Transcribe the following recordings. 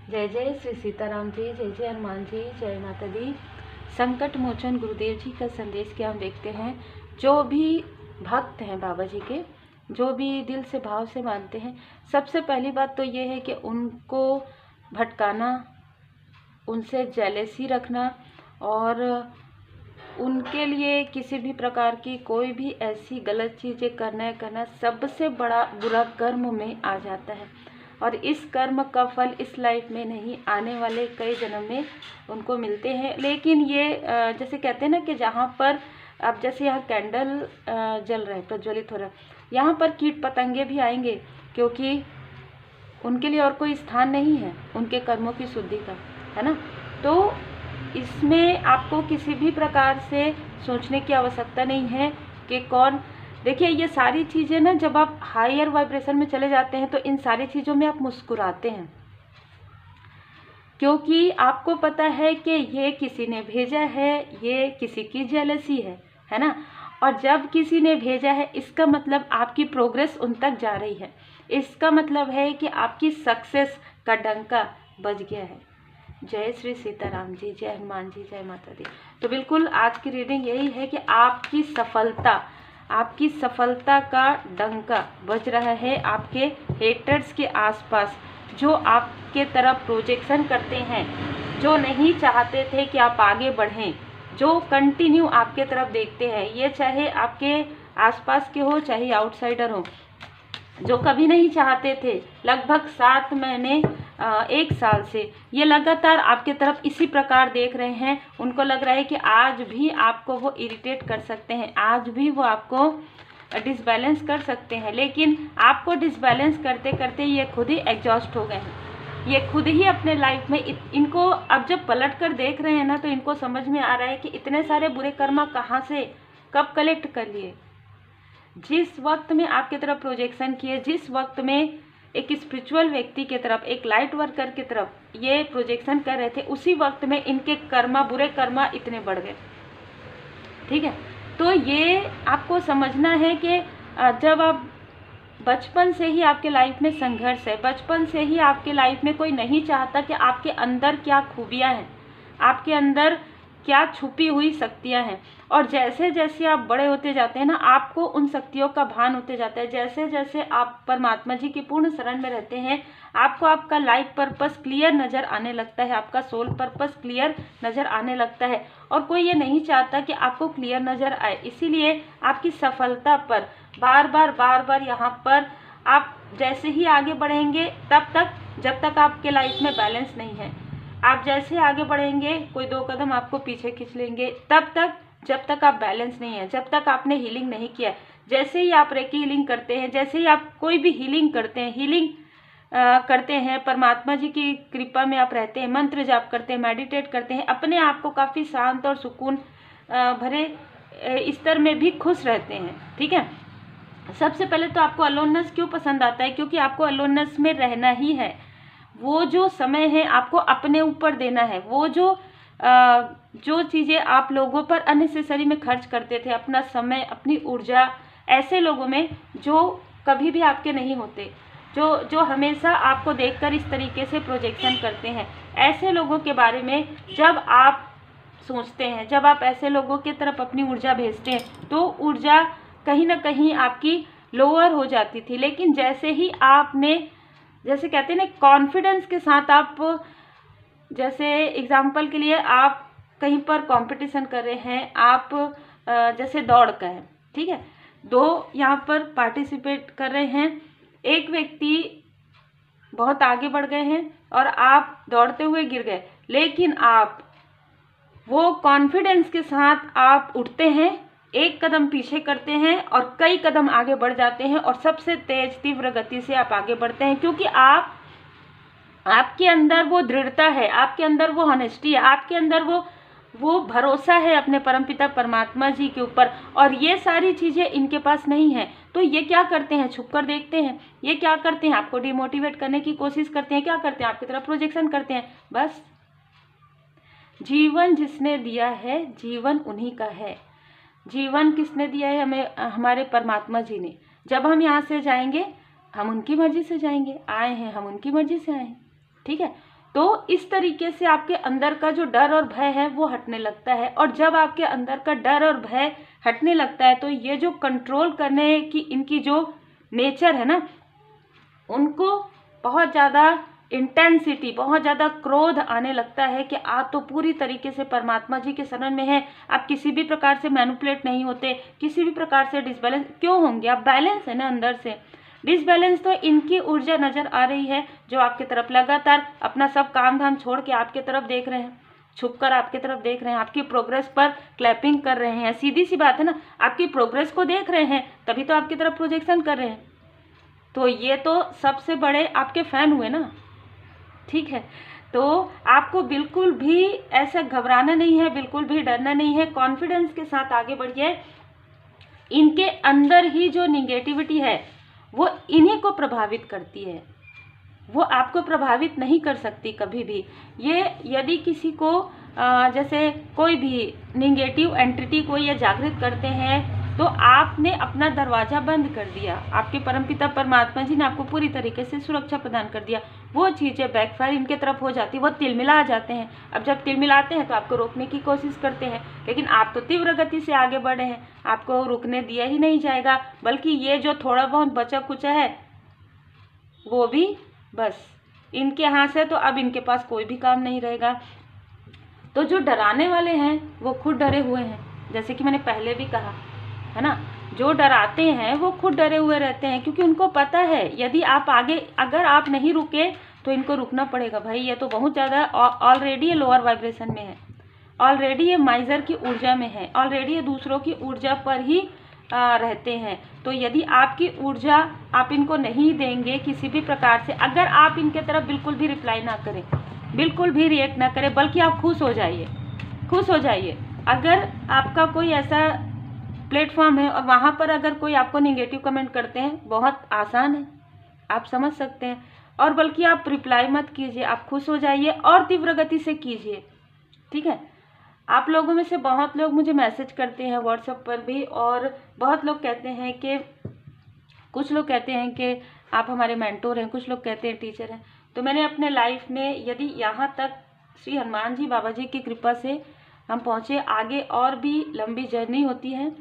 जय जय श्री सीताराम जी, जय जय हनुमान जी, जय माता दी। संकट मोचन गुरुदेव जी का संदेश क्या हम देखते हैं। जो भी भक्त हैं बाबा जी के, जो भी दिल से भाव से मानते हैं, सबसे पहली बात तो ये है कि उनको भटकाना, उनसे जेलेसी रखना और उनके लिए किसी भी प्रकार की कोई भी ऐसी गलत चीज़ें करना सबसे बड़ा बुरा कर्म में आ जाता है। और इस कर्म का फल इस लाइफ में नहीं, आने वाले कई जन्म में उनको मिलते हैं। लेकिन ये जैसे कहते हैं ना कि जहाँ पर अब जैसे यहाँ कैंडल जल रहा है, प्रज्वलित हो रहा है, यहाँ पर कीट पतंगे भी आएंगे, क्योंकि उनके लिए और कोई स्थान नहीं है उनके कर्मों की शुद्धि का, है ना। तो इसमें आपको किसी भी प्रकार से सोचने की आवश्यकता नहीं है कि कौन। देखिए, ये सारी चीज़ें ना, जब आप हायर वाइब्रेशन में चले जाते हैं तो इन सारी चीज़ों में आप मुस्कुराते हैं, क्योंकि आपको पता है कि ये किसी ने भेजा है, ये किसी की जेलसी है ना। और जब किसी ने भेजा है, इसका मतलब आपकी प्रोग्रेस उन तक जा रही है, इसका मतलब है कि आपकी सक्सेस का डंका बज गया है। जय श्री सीताराम जी, जय हनुमान जी, जय माता दी। तो बिल्कुल आज की रीडिंग यही है कि आपकी सफलता का डंका बज रहा है आपके हेटर्स के आसपास, जो आपके तरफ प्रोजेक्शन करते हैं, जो नहीं चाहते थे कि आप आगे बढ़ें, जो कंटिन्यू आपके तरफ देखते हैं, ये चाहे आपके आसपास के हो चाहे आउटसाइडर हो, जो कभी नहीं चाहते थे। लगभग 7 महीने 1 साल से ये लगातार आपके तरफ इसी प्रकार देख रहे हैं। उनको लग रहा है कि आज भी आपको वो इरिटेट कर सकते हैं, आज भी वो आपको डिसबैलेंस कर सकते हैं, लेकिन आपको डिसबैलेंस करते करते ये खुद ही एग्जॉस्ट हो गए हैं। ये खुद ही अपने लाइफ में इनको अब जब पलट कर देख रहे हैं ना, तो इनको समझ में आ रहा है कि इतने सारे बुरे कर्मा कहाँ से कब कलेक्ट कर लिए। जिस वक्त में आपके तरफ प्रोजेक्शन किए, जिस वक्त में एक स्पिरिचुअल व्यक्ति के तरफ, एक लाइट वर्कर की तरफ ये प्रोजेक्शन कर रहे थे, उसी वक्त में इनके कर्मा, बुरे कर्मा इतने बढ़ गए। ठीक है, तो ये आपको समझना है कि जब आप बचपन से ही आपके लाइफ में संघर्ष है, बचपन से ही आपके लाइफ में कोई नहीं चाहता कि आपके अंदर क्या खूबियाँ हैं, आपके अंदर क्या छुपी हुई शक्तियां हैं। और जैसे जैसे आप बड़े होते जाते हैं ना, आपको उन शक्तियों का भान होते जाता है। जैसे जैसे आप परमात्मा जी की पूर्ण शरण में रहते हैं, आपको आपका लाइफ पर्पस क्लियर नज़र आने लगता है, आपका सोल पर्पस क्लियर नज़र आने लगता है। और कोई ये नहीं चाहता कि आपको क्लियर नज़र आए, इसीलिए आपकी सफलता पर बार बार यहाँ पर आप जैसे ही आगे बढ़ेंगे, तब तक जब तक आपके लाइफ में बैलेंस नहीं है, आप जैसे आगे बढ़ेंगे कोई 2 कदम आपको पीछे खींच लेंगे, तब तक जब तक आप बैलेंस नहीं है, जब तक आपने हीलिंग नहीं किया। जैसे ही आप रेकी हीलिंग करते हैं, जैसे ही आप कोई भी हीलिंग करते हैं, परमात्मा जी की कृपा में आप रहते हैं, मंत्र जाप करते हैं, मेडिटेट करते हैं, अपने आप को काफ़ी शांत और सुकून भरे स्तर में भी खुश रहते हैं। ठीक है, सबसे पहले तो आपको अलोननेस क्यों पसंद आता है, क्योंकि आपको अलोननेस में रहना ही है। वो जो समय है आपको अपने ऊपर देना है। वो जो चीज़ें आप लोगों पर अननेसेसरी में खर्च करते थे, अपना समय, अपनी ऊर्जा, ऐसे लोगों में जो कभी भी आपके नहीं होते, जो हमेशा आपको देखकर इस तरीके से प्रोजेक्शन करते हैं, ऐसे लोगों के बारे में जब आप सोचते हैं, जब आप ऐसे लोगों की तरफ अपनी ऊर्जा भेजते हैं, तो ऊर्जा कहीं ना कहीं आपकी लोअर हो जाती थी। लेकिन जैसे ही आपने, जैसे कहते हैं ना, कॉन्फिडेंस के साथ आप, जैसे एग्जाम्पल के लिए आप कहीं पर कंपटीशन कर रहे हैं, आप जैसे दौड़ का है, ठीक है, 2 यहाँ पर पार्टिसिपेट कर रहे हैं, एक व्यक्ति बहुत आगे बढ़ गए हैं और आप दौड़ते हुए गिर गए, लेकिन आप वो कॉन्फिडेंस के साथ आप उठते हैं, 1 कदम पीछे करते हैं और कई कदम आगे बढ़ जाते हैं, और सबसे तेज तीव्र गति से आप आगे बढ़ते हैं, क्योंकि आपके अंदर वो दृढ़ता है, आपके अंदर वो ऑनेस्टी है, आपके अंदर वो भरोसा है अपने परमपिता परमात्मा जी के ऊपर। और ये सारी चीज़ें इनके पास नहीं है, तो ये क्या करते हैं, छुप कर देखते हैं। ये क्या करते हैं, आपको डिमोटिवेट करने की कोशिश करते हैं। क्या करते हैं, आपकी तरफ प्रोजेक्शन करते हैं। बस, जीवन जिसने दिया है, जीवन उन्हीं का है। जीवन किसने दिया है हमें, हमारे परमात्मा जी ने। जब हम यहाँ से जाएंगे, हम उनकी मर्जी से जाएंगे, आए हैं हम उनकी मर्जी से आए हैं। ठीक है, तो इस तरीके से आपके अंदर का जो डर और भय है वो हटने लगता है। और जब आपके अंदर का डर और भय हटने लगता है तो ये जो कंट्रोल करने की इनकी जो नेचर है ना, उनको बहुत ज़्यादा इंटेंसिटी, बहुत ज़्यादा क्रोध आने लगता है कि आप तो पूरी तरीके से परमात्मा जी के शरण में हैं, आप किसी भी प्रकार से मैनिपुलेट नहीं होते, किसी भी प्रकार से डिसबैलेंस क्यों होंगे, आप बैलेंस है ना अंदर से। डिसबैलेंस तो इनकी ऊर्जा नज़र आ रही है जो आपकी तरफ लगातार अपना सब काम धाम छोड़ के आपके तरफ देख रहे हैं, छुपकर आपकी तरफ देख रहे हैं, आपकी प्रोग्रेस पर क्लैपिंग कर रहे हैं। सीधी सी बात है ना, आपकी प्रोग्रेस को देख रहे हैं तभी तो आपकी तरफ प्रोजेक्शन कर रहे हैं। तो ये तो सबसे बड़े आपके फैन हुए ना, ठीक है। तो आपको बिल्कुल भी ऐसा घबराना नहीं है, बिल्कुल भी डरना नहीं है, कॉन्फिडेंस के साथ आगे बढ़िए। इनके अंदर ही जो निगेटिविटी है वो इन्हीं को प्रभावित करती है, वो आपको प्रभावित नहीं कर सकती कभी भी। ये यदि किसी को जैसे कोई भी निगेटिव एंटिटी को ये जागृत करते हैं तो आपने अपना दरवाज़ा बंद कर दिया, आपके परमपिता परमात्मा जी ने आपको पूरी तरीके से सुरक्षा प्रदान कर दिया। वो चीज़ें बैकफायर इनके तरफ हो जाती है, वो तिलमिला जाते हैं। अब जब तिलमिलाते हैं तो आपको रोकने की कोशिश करते हैं, लेकिन आप तो तीव्र गति से आगे बढ़े हैं, आपको रुकने दिया ही नहीं जाएगा। बल्कि ये जो थोड़ा बहुत बचा कुचा है वो भी बस इनके हाथ से, तो अब इनके पास कोई भी काम नहीं रहेगा। तो जो डराने वाले हैं वो खुद डरे हुए हैं, जैसे कि मैंने पहले भी कहा है ना, जो डराते हैं वो खुद डरे हुए रहते हैं, क्योंकि उनको पता है यदि आप आगे अगर आप नहीं रुके तो इनको रुकना पड़ेगा। भाई ये तो बहुत ज़्यादा ऑलरेडी ये लोअर वाइब्रेशन में है, ऑलरेडी ये माइजर की ऊर्जा में है, ऑलरेडी ये दूसरों की ऊर्जा पर ही रहते हैं। तो यदि आपकी ऊर्जा आप इनको नहीं देंगे किसी भी प्रकार से, अगर आप इनके तरफ बिल्कुल भी रिप्लाई ना करें, बिल्कुल भी रिएक्ट ना करें, बल्कि आप खुश हो जाइए, खुश हो जाइए। अगर आपका कोई ऐसा प्लेटफॉर्म है और वहाँ पर अगर कोई आपको निगेटिव कमेंट करते हैं, बहुत आसान है, आप समझ सकते हैं। और बल्कि आप रिप्लाई मत कीजिए, आप खुश हो जाइए और तीव्र गति से कीजिए, ठीक है। आप लोगों में से बहुत लोग मुझे मैसेज करते हैं व्हाट्सएप पर भी, और बहुत लोग कहते हैं कि कुछ लोग कहते हैं कि आप हमारे मेंटोर हैं, कुछ लोग कहते हैं टीचर हैं। तो मैंने अपने लाइफ में यदि यहाँ तक श्री हनुमान जी बाबा जी की कृपा से हम पहुँचे, आगे और भी लंबी जर्नी होती है।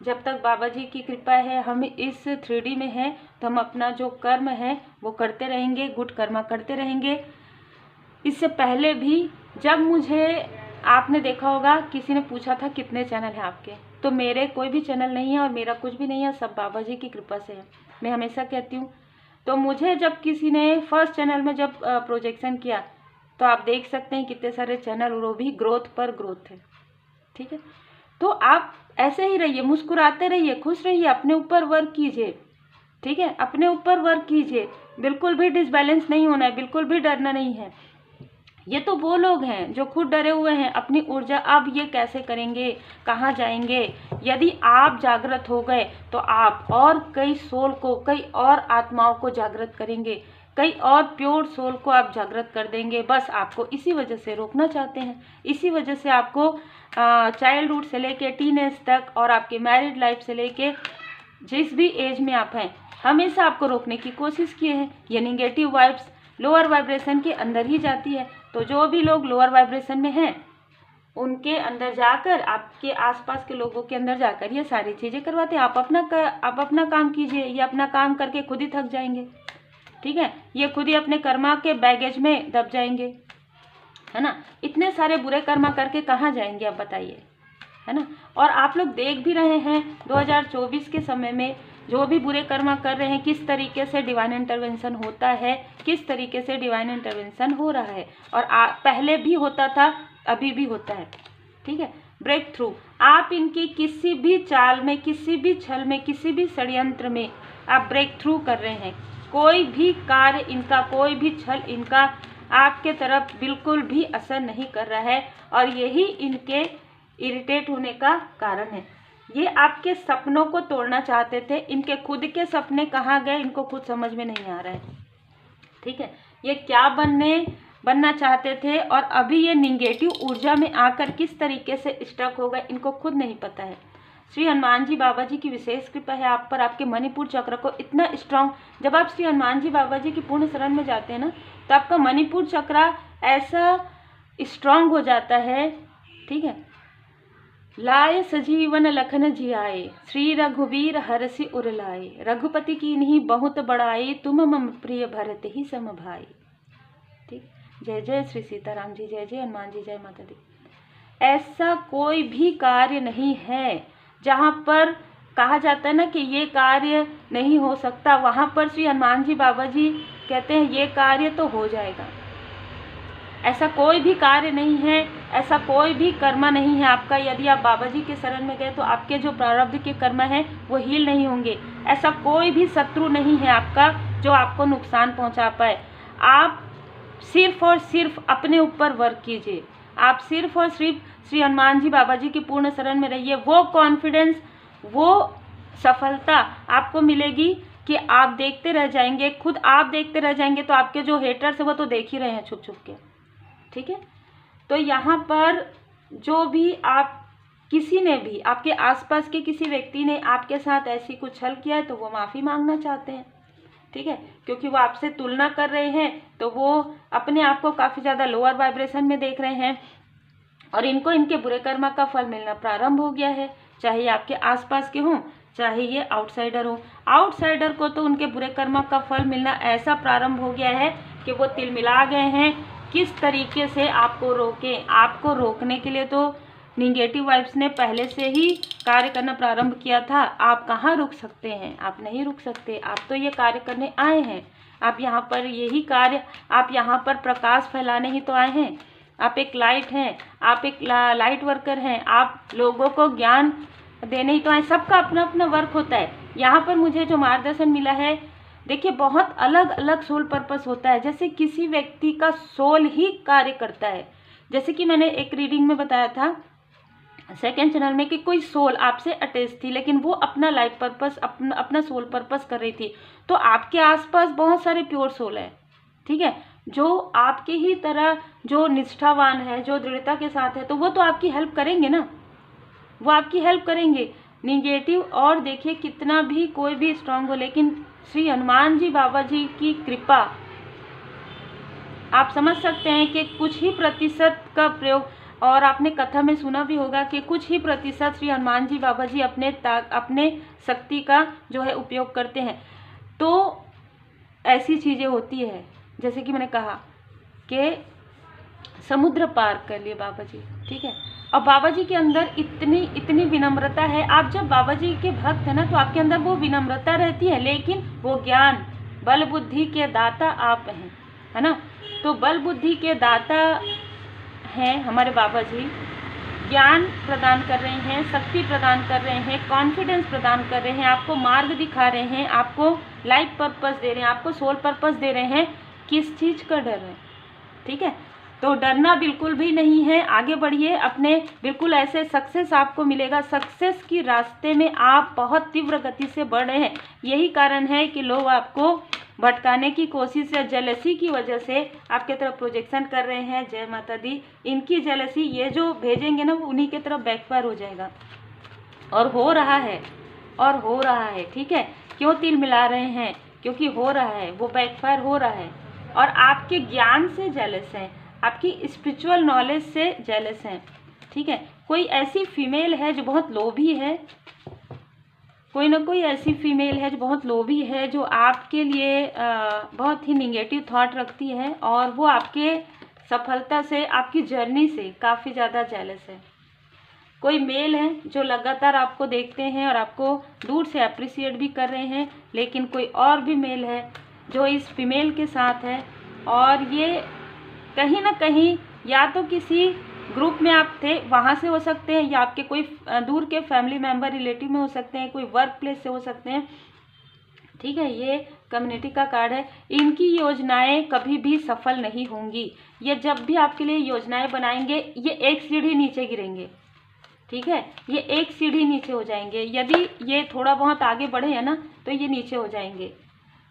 जब तक बाबा जी की कृपा है, हम इस 3D में हैं, तो हम अपना जो कर्म है वो करते रहेंगे, गुड कर्मा करते रहेंगे। इससे पहले भी जब मुझे आपने देखा होगा किसी ने पूछा था कितने चैनल हैं आपके, तो मेरे कोई भी चैनल नहीं है और मेरा कुछ भी नहीं है, सब बाबा जी की कृपा से है, मैं हमेशा कहती हूँ। तो मुझे जब किसी ने फर्स्ट चैनल में जब प्रोजेक्शन किया तो आप देख सकते हैं कितने सारे चैनल, और वो भी ग्रोथ पर ग्रोथ है, ठीक है। तो आप ऐसे ही रहिए, मुस्कुराते रहिए, खुश रहिए, अपने ऊपर वर्क कीजिए, ठीक है, अपने ऊपर वर्क कीजिए। बिल्कुल भी डिसबैलेंस नहीं होना है, बिल्कुल भी डरना नहीं है। ये तो वो लोग हैं जो खुद डरे हुए हैं अपनी ऊर्जा, अब ये कैसे करेंगे, कहाँ जाएंगे। यदि आप जागृत हो गए तो आप और कई सोल को, कई और आत्माओं को जागृत करेंगे, कई और प्योर सोल को आप जागृत कर देंगे। बस आपको इसी वजह से रोकना चाहते हैं, इसी वजह से आपको चाइल्डहुड से लेके टीनेज तक और आपके मैरिड लाइफ से लेके जिस भी एज में आप हैं, हमेशा आपको रोकने की कोशिश किए हैं। ये निगेटिव वाइब्स लोअर वाइब्रेशन के अंदर ही जाती है। तो जो भी लोग लोअर वाइब्रेशन में हैं उनके अंदर जाकर, आपके आसपास के लोगों के अंदर जाकर ये सारी चीज़ें करवाते हैं। आप अपना काम कीजिए, ये अपना काम करके खुद ही थक जाएंगे, ठीक है, ये खुद ही अपने कर्मा के बैगेज में दब जाएंगे, है ना। इतने सारे बुरे कर्मा करके कहाँ जाएंगे आप बताइए, है ना। और आप लोग देख भी रहे हैं 2024 के समय में जो भी बुरे कर्मा कर रहे हैं, किस तरीके से डिवाइन इंटरवेंशन होता है, किस तरीके से डिवाइन इंटरवेंशन हो रहा है। और पहले भी होता था, अभी भी होता है, ठीक है। ब्रेक थ्रू, आप इनकी किसी भी चाल में, किसी भी छल में, किसी भी षड्यंत्र में आप ब्रेक थ्रू कर रहे हैं। कोई भी कार्य इनका, कोई भी छल इनका आपके तरफ बिल्कुल भी असर नहीं कर रहा है, और यही इनके इरिटेट होने का कारण है। ये आपके सपनों को तोड़ना चाहते थे, इनके खुद के सपने कहाँ गए इनको खुद समझ में नहीं आ रहा है, ठीक है। ये क्या बनना चाहते थे और अभी ये निगेटिव ऊर्जा में आकर किस तरीके से स्टक हो गए इनको खुद नहीं पता है। श्री हनुमान जी बाबा जी की विशेष कृपा है आप पर, आपके मणिपुर चक्र को इतना स्ट्रांग, जब आप श्री हनुमान जी बाबा जी की पूर्ण शरण में जाते हैं ना, तो आपका मणिपुर चक्र ऐसा स्ट्रांग हो जाता है। ठीक है। लाए सजीवन लखन जियाए, श्री रघुवीर हरषि उर लाए, रघुपति की नहीं बहुत बड़ाई, तुम मम प्रिय भरत ही सम भाई। ठीक। जय जय श्री सीताराम जी, जय जय हनुमान जी, जय माता दी। ऐसा कोई भी कार्य नहीं है जहाँ पर कहा जाता है ना कि ये कार्य नहीं हो सकता, वहाँ पर श्री हनुमान जी बाबा जी कहते हैं ये कार्य तो हो जाएगा। ऐसा कोई भी कार्य नहीं है, ऐसा कोई भी कर्म नहीं है आपका, यदि आप बाबा जी के शरण में गए तो आपके जो प्रारब्ध के कर्म हैं वो हील नहीं होंगे। ऐसा कोई भी शत्रु नहीं है आपका जो आपको नुकसान पहुंचा पाए। आप सिर्फ और सिर्फ अपने ऊपर वर्क कीजिए, आप सिर्फ और सिर्फ श्री हनुमान जी बाबा जी की पूर्ण शरण में रहिए। वो कॉन्फिडेंस, वो सफलता आपको मिलेगी कि आप देखते रह जाएंगे, खुद आप देखते रह जाएंगे तो आपके जो हेटर्स है वो तो देख ही रहे हैं छुप छुप के। ठीक है। तो यहाँ पर जो भी आप किसी ने भी, आपके आसपास के किसी व्यक्ति ने आपके साथ ऐसी कुछ छल किया है तो वो माफ़ी मांगना चाहते हैं। ठीक है। क्योंकि वो आपसे तुलना कर रहे हैं तो वो अपने आप को काफ़ी ज़्यादा लोअर वाइब्रेशन में देख रहे हैं और इनको इनके बुरे कर्म का फल मिलना प्रारंभ हो गया है, चाहे ये आपके आसपास के हों चाहे ये आउटसाइडर हो। आउटसाइडर को तो उनके बुरे कर्म का फल मिलना ऐसा प्रारंभ हो गया है कि वो तिलमिला गए हैं किस तरीके से आपको रोकें। आपको रोकने के लिए तो निगेटिव वाइब्स ने पहले से ही कार्य करना प्रारंभ किया था। आप कहाँ रुक सकते हैं? आप नहीं रुक सकते। आप तो ये कार्य करने आए हैं, आप यहाँ पर यही कार्य, आप यहाँ पर प्रकाश फैलाने ही तो आए हैं। आप एक लाइट हैं, आप एक लाइट वर्कर हैं, आप लोगों को ज्ञान देने ही तो आए। सबका अपना अपना वर्क होता है। यहाँ पर मुझे जो मार्गदर्शन मिला है, देखिए बहुत अलग अलग सोल पर्पस होता है। जैसे किसी व्यक्ति का सोल ही कार्य करता है, जैसे कि मैंने एक रीडिंग में बताया था सेकंड चैनल में कि कोई सोल आपसे अटैच थी लेकिन वो अपना लाइफ पर्पस, अपना सोल पर्पस कर रही थी। तो आपके आसपास बहुत सारे प्योर सोल है, ठीक है, जो आपके ही तरह जो निष्ठावान है, जो दृढ़ता के साथ है, तो वो तो आपकी हेल्प करेंगे ना, वो आपकी हेल्प करेंगे। निगेटिव और देखिए कितना भी कोई भी स्ट्रांग हो, लेकिन श्री हनुमान जी बाबा जी की कृपा, आप समझ सकते हैं कि कुछ ही प्रतिशत का प्रयोग, और आपने कथा में सुना भी होगा कि कुछ ही प्रतिशत श्री हनुमान जी बाबा जी अपने शक्ति का जो है उपयोग करते हैं। तो ऐसी चीज़ें होती है, जैसे कि मैंने कहा कि समुद्र पार कर लिए बाबा जी, ठीक है। और बाबा जी के अंदर इतनी विनम्रता है। आप जब बाबा जी के भक्त हैं ना, तो आपके अंदर वो विनम्रता रहती है, लेकिन वो ज्ञान बल बुद्धि के दाता आप हैं, है ना। तो बल बुद्धि के दाता हैं हमारे बाबा जी, ज्ञान प्रदान कर रहे हैं, शक्ति प्रदान कर रहे हैं, कॉन्फिडेंस प्रदान कर रहे हैं, आपको मार्ग दिखा रहे हैं, आपको लाइफ पर्पस दे रहे हैं, आपको सोल पर्पस दे रहे हैं। किस चीज़ का डर है? ठीक है, तो डरना बिल्कुल भी नहीं है। आगे बढ़िए, अपने बिल्कुल ऐसे सक्सेस आपको मिलेगा। सक्सेस की रास्ते में आप बहुत तीव्र गति से बढ़ रहे हैं। यही कारण है कि लोग आपको भटकाने की कोशिश या जेलसी की वजह से आपके तरफ प्रोजेक्शन कर रहे हैं। जय माता दी। इनकी जेलसी ये जो भेजेंगे ना, वो उन्हीं के तरफ बैकफायर हो जाएगा, और हो रहा है, और हो रहा है। ठीक है, क्यों तिल मिला रहे हैं? क्योंकि हो रहा है, वो बैकफायर हो रहा है। और आपके ज्ञान से जेलस हैं, आपकी स्पिरिचुअल नॉलेज से जेलस हैं। ठीक है, कोई ऐसी फीमेल है जो बहुत लोभी है, कोई ना कोई ऐसी फीमेल है जो बहुत लोभी है, जो आपके लिए बहुत ही निगेटिव थॉट रखती है, और वो आपके सफलता से, आपकी जर्नी से काफ़ी ज़्यादा जेलस है। कोई मेल है जो लगातार आपको देखते हैं और आपको दूर से अप्रिशिएट भी कर रहे हैं, लेकिन कोई और भी मेल है जो इस फीमेल के साथ है, और ये कहीं ना कहीं या तो किसी ग्रुप में आप थे, वहाँ से हो सकते हैं, या आपके कोई दूर के फैमिली मेंबर, रिलेटिव में हो सकते हैं, कोई वर्क प्लेस से हो सकते हैं। ठीक है, ये कम्युनिटी का कार्ड है। इनकी योजनाएं कभी भी सफल नहीं होंगी। ये जब भी आपके लिए योजनाएं बनाएंगे, ये एक सीढ़ी नीचे गिरेंगे। ठीक है, ये एक सीढ़ी नीचे हो जाएंगे। यदि ये थोड़ा बहुत आगे बढ़े है ना, तो ये नीचे हो जाएंगे।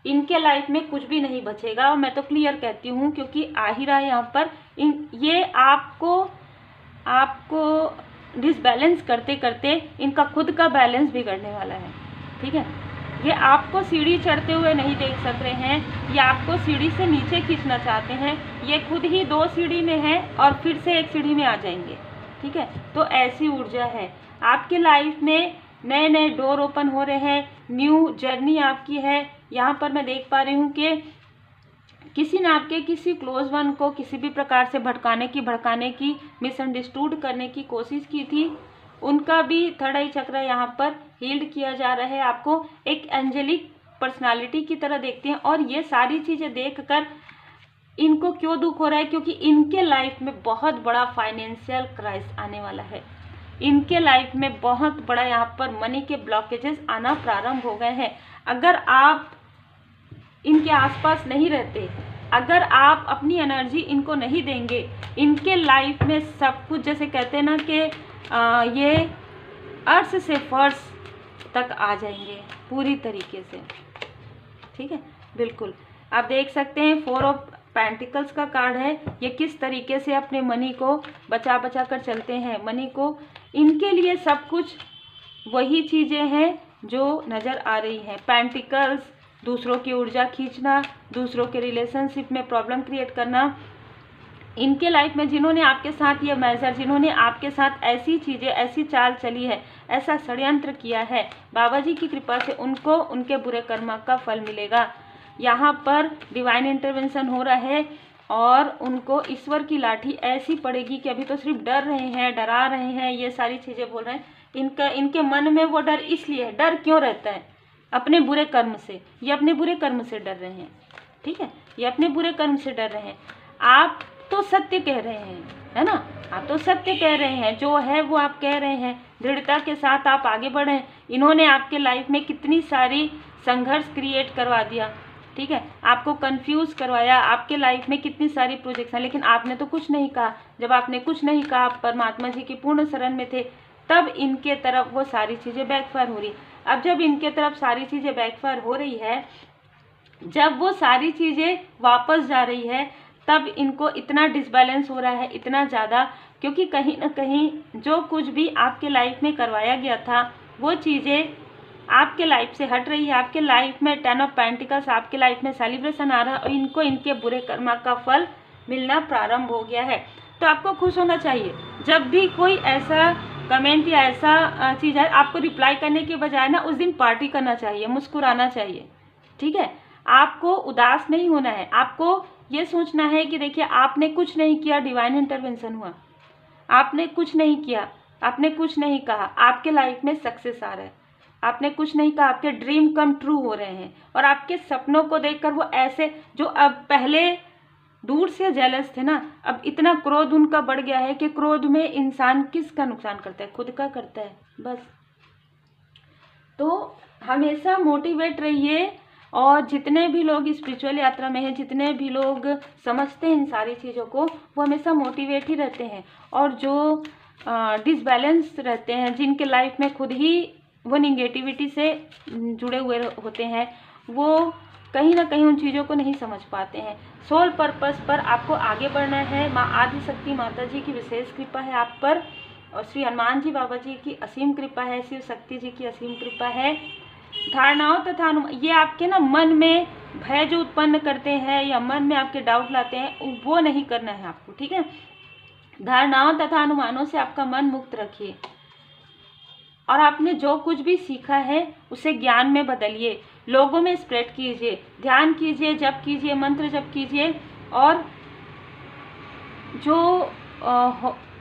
इनके लाइफ में कुछ भी नहीं बचेगा, और मैं तो क्लियर कहती हूँ, क्योंकि आ ही रहा है यहाँ पर। ये आपको डिसबैलेंस करते करते इनका खुद का बैलेंस बिगड़ने वाला है। ठीक है, ये आपको सीढ़ी चढ़ते हुए नहीं देख सक रहे हैं, ये आपको सीढ़ी से नीचे खींचना चाहते हैं, ये खुद ही 2 सीढ़ी में है और फिर से 1 सीढ़ी में आ जाएंगे। ठीक है, तो ऐसी ऊर्जा है आपके लाइफ में। नए नए डोर ओपन हो रहे हैं, न्यू जर्नी आपकी है। यहाँ पर मैं देख पा रही हूँ कि किसी ने आपके किसी क्लोज वन को किसी भी प्रकार से भड़काने की मिसअंडरस्टूड करने की कोशिश की थी, उनका भी थर्ड आई चक्र यहाँ पर हील्ड किया जा रहा है। आपको एक एंजेलिक पर्सनालिटी की तरह देखते हैं और ये सारी चीज़ें देखकर इनको क्यों दुख हो रहा है, क्योंकि इनके लाइफ में बहुत बड़ा फाइनेंशियल क्राइसिस आने वाला है। इनके लाइफ में बहुत बड़ा यहाँ पर मनी के ब्लॉकेजेस आना प्रारंभ हो गए हैं। अगर आप इनके आसपास नहीं रहते, अगर आप अपनी एनर्जी इनको नहीं देंगे, इनके लाइफ में सब कुछ, जैसे कहते हैं ना कि ये अर्थ से फर्श तक आ जाएंगे पूरी तरीके से। ठीक है, बिल्कुल आप देख सकते हैं 4 ऑफ पेंटिकल्स का कार्ड है। ये किस तरीके से अपने मनी को बचा बचा कर चलते हैं। मनी को, इनके लिए सब कुछ वही चीज़ें हैं जो नज़र आ रही हैं। पेंटिकल्स, दूसरों की ऊर्जा खींचना, दूसरों के रिलेशनशिप में प्रॉब्लम क्रिएट करना। इनके लाइफ में जिन्होंने आपके साथ ये मेजर, जिन्होंने आपके साथ ऐसी चीज़ें, ऐसी चाल चली है, ऐसा षड्यंत्र किया है, बाबा जी की कृपा से उनको उनके बुरे कर्म का फल मिलेगा। यहाँ पर डिवाइन इंटरवेंशन हो रहा है और उनको ईश्वर की लाठी ऐसी पड़ेगी कि अभी तो सिर्फ डर रहे हैं, डरा रहे हैं, ये सारी चीज़ें बोल रहे हैं। इनके मन में वो डर इसलिए है। डर क्यों रहता है? अपने बुरे कर्म से। ये अपने बुरे कर्म से डर रहे हैं। ठीक है, ये अपने बुरे कर्म से डर रहे हैं। आप तो सत्य कह रहे हैं, है ना, आप तो सत्य कह रहे हैं, जो है वो आप कह रहे हैं, दृढ़ता के साथ आप आगे बढ़े। इन्होंने आपके लाइफ में कितनी सारी संघर्ष क्रिएट करवा दिया। ठीक है, आपको कंफ्यूज करवाया, आपके लाइफ में कितनी सारी प्रोजेक्शन, लेकिन आपने तो कुछ नहीं कहा। जब आपने कुछ नहीं कहा, परमात्मा जी की पूर्ण शरण में थे, तब इनके तरफ वो सारी चीज़ें बैकफायर हो रही। अब जब इनके तरफ सारी चीज़ें बैकफायर हो रही है, जब वो सारी चीज़ें वापस जा रही है, तब इनको इतना डिसबैलेंस हो रहा है, इतना ज़्यादा, क्योंकि कहीं ना कहीं जो कुछ भी आपके लाइफ में करवाया गया था वो चीज़ें आपके लाइफ से हट रही है। आपके लाइफ में 10 ऑफ पेंटिकल्स, आपके लाइफ में सेलिब्रेशन आ रहा है और इनको इनके बुरे कर्म का फल मिलना प्रारंभ हो गया है। तो आपको खुश होना चाहिए। जब भी कोई ऐसा कमेंट या ऐसा चीज़ है, आपको रिप्लाई करने के बजाय ना उस दिन पार्टी करना चाहिए, मुस्कुराना चाहिए। ठीक है, आपको उदास नहीं होना है। आपको ये सोचना है कि देखिए आपने कुछ नहीं किया, डिवाइन इंटरवेंशन हुआ। आपने कुछ नहीं किया, आपने कुछ नहीं कहा, आपके लाइफ में सक्सेस आ रहा है। आपने कुछ नहीं कहा, आपके ड्रीम कम ट्रू हो रहे हैं और आपके सपनों को देखकर वो ऐसे, जो अब पहले दूर से जेलस थे ना, अब इतना क्रोध उनका बढ़ गया है कि क्रोध में इंसान किसका नुकसान करता है? खुद का करता है बस। तो हमेशा मोटिवेट रहिए और जितने भी लोग स्पिरिचुअल यात्रा में हैं, जितने भी लोग समझते हैं इन सारी चीज़ों को, वो हमेशा मोटिवेट ही रहते हैं। और जो डिसबैलेंस रहते हैं, जिनके लाइफ में खुद ही वो निगेटिविटी से जुड़े हुए होते हैं, वो कहीं ना कहीं उन चीज़ों को नहीं समझ पाते हैं। सोल पर्पस पर आपको आगे बढ़ना है। माँ आदिशक्ति माता जी की विशेष कृपा है आप पर, और श्री हनुमान जी बाबा जी की असीम कृपा है, शिव शक्ति जी की असीम कृपा है। धारणाओं तथा ये आपके ना मन में भय जो उत्पन्न करते हैं या मन में आपके डाउट लाते हैं, वो नहीं करना है आपको। ठीक है, धारणाओं तथा अनुमानों से आपका मन मुक्त रखिए और आपने जो कुछ भी सीखा है उसे ज्ञान में बदलिए, लोगों में स्प्रेड कीजिए, ध्यान कीजिए, जप कीजिए, मंत्र जप कीजिए। और जो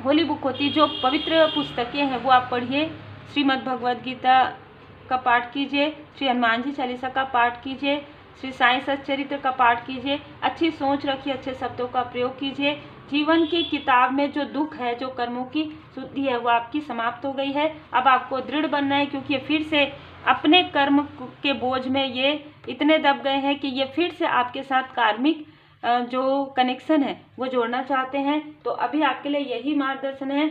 होली बुक होती, जो पवित्र पुस्तकें हैं वो आप पढ़िए। श्रीमद् भगवद गीता का पाठ कीजिए, श्री हनुमान जी चालीसा का पाठ कीजिए, श्री साईं सच्चरित्र का पाठ कीजिए। अच्छी सोच रखिए, अच्छे शब्दों का प्रयोग कीजिए। जीवन की किताब में जो दुख है, जो कर्मों की शुद्धि है, वो आपकी समाप्त हो गई है। अब आपको दृढ़ बनना है, क्योंकि ये फिर से अपने कर्म के बोझ में ये इतने दब गए हैं कि ये फिर से आपके साथ कार्मिक जो कनेक्शन है वो जोड़ना चाहते हैं। तो अभी आपके लिए यही मार्गदर्शन है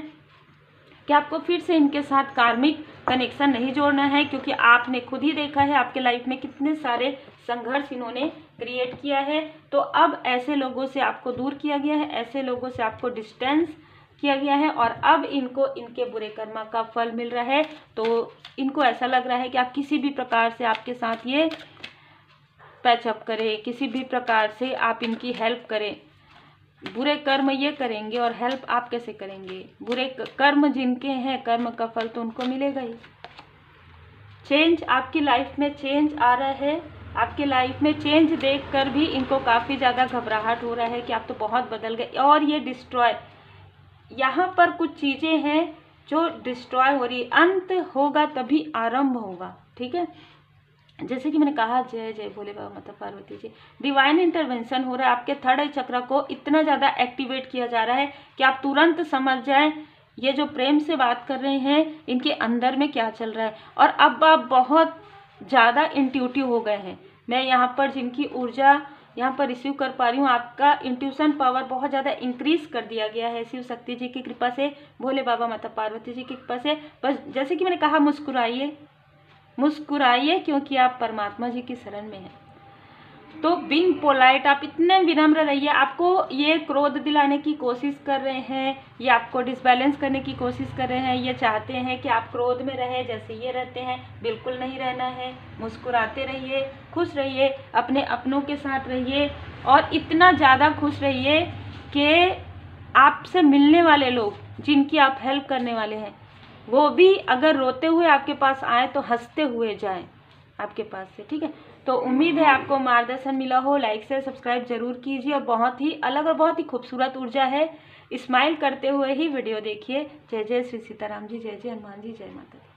कि आपको फिर से इनके साथ कार्मिक कनेक्शन नहीं जोड़ना है, क्योंकि आपने खुद ही देखा है आपके लाइफ में कितने सारे संघर्ष इन्होंने क्रिएट किया है। तो अब ऐसे लोगों से आपको दूर किया गया है, ऐसे लोगों से आपको डिस्टेंस किया गया है और अब इनको इनके बुरे कर्म का फल मिल रहा है। तो इनको ऐसा लग रहा है कि आप किसी भी प्रकार से आपके साथ ये पैचअप करें, किसी भी प्रकार से आप इनकी हेल्प करें। बुरे कर्म ये करेंगे और हेल्प आप कैसे करेंगे? बुरे कर्म जिनके हैं, कर्म का फल तो उनको मिलेगा ही। चेंज, आपकी लाइफ में चेंज आ रहा है। आपके लाइफ में चेंज देखकर भी इनको काफ़ी ज़्यादा घबराहट हो रहा है कि आप तो बहुत बदल गए। और ये डिस्ट्रॉय, यहाँ पर कुछ चीज़ें हैं जो डिस्ट्रॉय हो रही है। अंत होगा तभी आरंभ होगा, ठीक है। जैसे कि मैंने कहा, जय जय भोले बाबा माता पार्वती जी। डिवाइन इंटरवेंशन हो रहा है। आपके थर्ड आई चक्र को इतना ज़्यादा एक्टिवेट किया जा रहा है कि आप तुरंत समझ जाएं ये जो प्रेम से बात कर रहे हैं इनके अंदर में क्या चल रहा है। और अब आप बहुत ज़्यादा इंट्यूटिव हो गए हैं। मैं यहाँ पर जिनकी ऊर्जा यहाँ पर रिसीव कर पा रही हूँ, आपका इंट्यूशन पावर बहुत ज़्यादा इंक्रीज कर दिया गया है शिव शक्ति जी की कृपा से, भोले बाबा माता पार्वती जी की कृपा से। बस जैसे कि मैंने कहा, मुस्कुराइए, मुस्कुराइए, क्योंकि आप परमात्मा जी की शरण में हैं। तो बीइंग पोलाइट, आप इतने विनम्र रहिए। आपको ये क्रोध दिलाने की कोशिश कर रहे हैं, ये आपको डिसबैलेंस करने की कोशिश कर रहे हैं, ये चाहते हैं कि आप क्रोध में रहें जैसे ये रहते हैं। बिल्कुल नहीं रहना है। मुस्कुराते रहिए, खुश रहिए, अपने अपनों के साथ रहिए और इतना ज़्यादा खुश रहिए कि आपसे मिलने वाले लोग, जिनकी आप हेल्प करने वाले हैं, वो भी अगर रोते हुए आपके पास आए तो हंसते हुए जाएं आपके पास से, ठीक है। तो उम्मीद है आपको मार्गदर्शन मिला हो। लाइक से सब्सक्राइब जरूर कीजिए। और बहुत ही अलग और बहुत ही खूबसूरत ऊर्जा है। स्माइल करते हुए ही वीडियो देखिए। जय जय श्री सीताराम जी, जय जय हनुमान जी, जय माता दी।